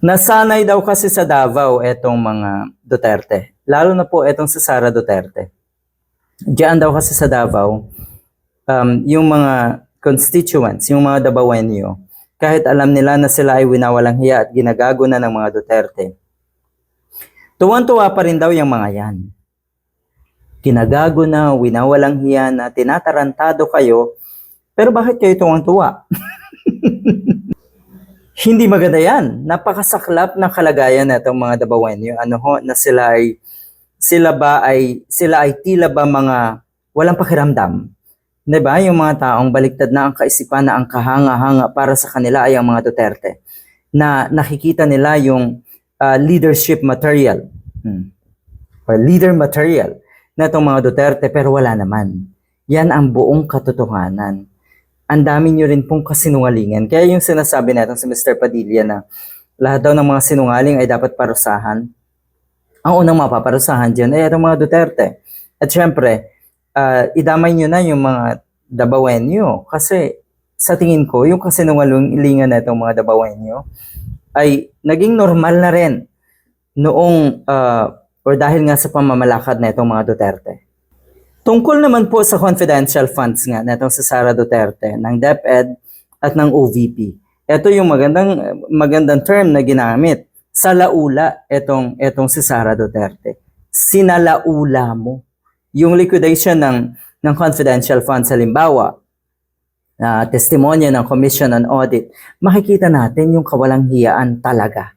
Nasanay daw kasi sa Davao etong mga Duterte. Lalo na po etong si Sara Duterte. Diyan daw kasi sa Davao, yung mga constituents, yung mga Davaoenyo, kahit alam nila na sila ay winawalang hiya at ginagago na ng mga Duterte, tuwan-tuwa pa rin daw yung mga yan. Ginagago na, winawalang hiya na, tinatarantado kayo, pero bakit kayo tuwang-tuwa? Hindi maganda yan. Napakasaklap ng kalagayan na itong mga Davaoenyo. Ano ho, na sila ay tila ba mga walang pakiramdam. 'Di ba? Yung mga taong baliktad na ang kaisipan, na ang kahanga-hanga para sa kanila ay ang mga Duterte. Na nakikita nila yung leadership material. Or leader material na itong mga Duterte, pero wala naman. Yan ang buong katotohanan. Ang dami nyo rin pong kasinungalingan. Kaya yung sinasabi natin si Mr. Padilla na lahat daw ng mga sinungaling ay dapat parusahan. Ang unang mapaparusahan dyan ay itong mga Duterte. At syempre, idamay nyo na yung mga Davaoenyo. Kasi sa tingin ko, yung kasinungalingan na itong mga Davaoenyo ay naging normal na rin noong, or dahil nga sa pamamalakad na itong mga Duterte. Tungkol naman po sa confidential funds nga na itong si Sara Duterte, ng DepEd at ng OVP. Ito yung magandang term na ginamit. Sa laula, itong si Sara Duterte. Sinalaula mo. Yung liquidation ng confidential funds, halimbawa, testimonya ng Commission on Audit, makikita natin yung kawalang hiyaan talaga.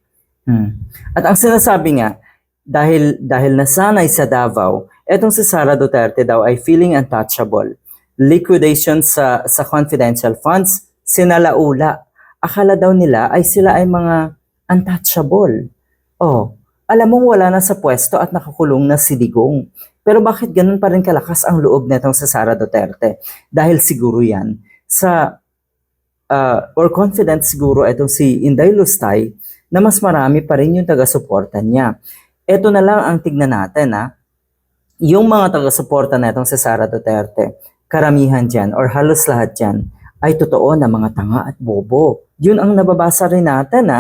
At ang sinasabi nga, dahil nasanay sa Davao, etong si Sara Duterte daw ay feeling untouchable. Liquidation sa confidential funds, sinalaula. Akala daw nila ay sila ay mga untouchable. Alam mong wala na sa pwesto at nakakulong na si Digong. Pero bakit ganun pa rin kalakas ang loob netong si Sara Duterte? Dahil siguro yan or confident siguro etong si Inday Lustay na mas marami pa rin yung taga-suporta niya. Ito na lang ang tignan natin, yung mga taga-suporta na itong si Sara Duterte, karamihan dyan or halos lahat dyan ay totoo na mga tanga at bobo. Yun ang nababasa rin natin.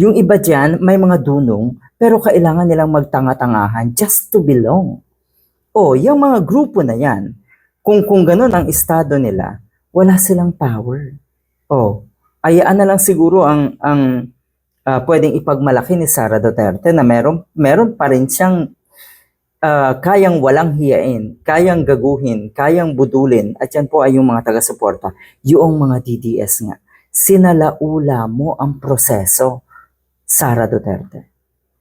Yung iba dyan may mga dunong pero kailangan nilang magtanga-tangahan just to belong. Yung mga grupo na yan, kung ganun ang estado nila, wala silang power. Ayaan na lang siguro ang pwedeng ipagmalaki ni Sara Duterte na meron pa rin siyang kayang walang hiyain, kayang gaguhin, kayang budulin, at yan po ay yung mga taga-suporta, yung mga DDS nga. Sinalaula mo ang proseso, Sara Duterte.